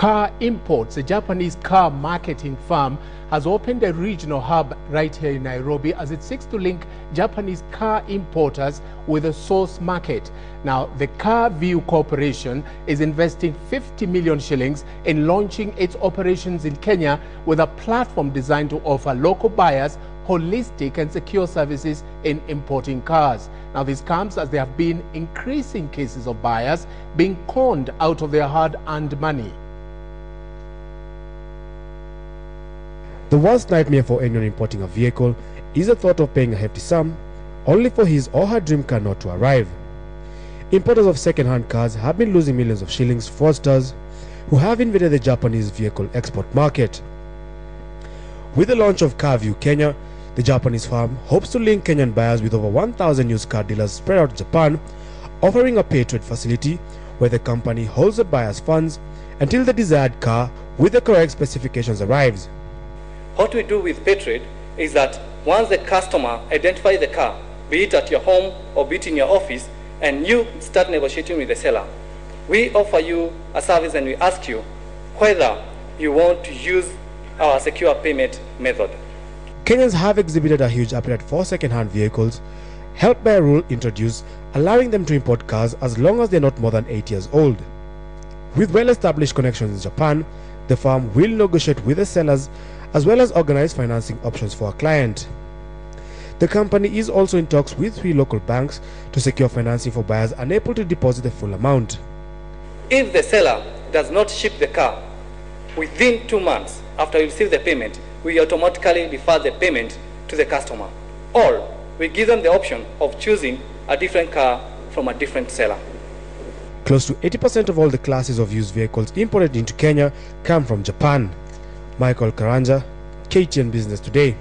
Car Imports, a Japanese car marketing firm, has opened a regional hub right here in Nairobi as it seeks to link Japanese car importers with a source market. Now, the CarView Corporation is investing 50 million shillings in launching its operations in Kenya with a platform designed to offer local buyers holistic and secure services in importing cars. Now, this comes as there have been increasing cases of buyers being conned out of their hard-earned money. The worst nightmare for anyone importing a vehicle is the thought of paying a hefty sum only for his or her dream car not to arrive. Importers of second-hand cars have been losing millions of shillings to fraudsters who have invaded the Japanese vehicle export market. With the launch of CarView Kenya, the Japanese firm hopes to link Kenyan buyers with over 1,000 used car dealers spread out in Japan, offering a pay-trade facility where the company holds the buyer's funds until the desired car with the correct specifications arrives. What we do with pay-trade is that once the customer identifies the car, be it at your home or be it in your office, and you start negotiating with the seller, we offer you a service and we ask you whether you want to use our secure payment method. Kenyans have exhibited a huge appetite for second-hand vehicles, helped by a rule introduced allowing them to import cars as long as they are not more than 8 years old. With well-established connections in Japan, the firm will negotiate with the sellers as well as organize financing options for a client. The company is also in talks with 3 local banks to secure financing for buyers unable to deposit the full amount. If the seller does not ship the car within 2 months after we receive the payment, we automatically defer the payment to the customer, or we give them the option of choosing a different car from a different seller. Close to 80% of all the classes of used vehicles imported into Kenya come from Japan. Michael Karanja, KTN Business Today.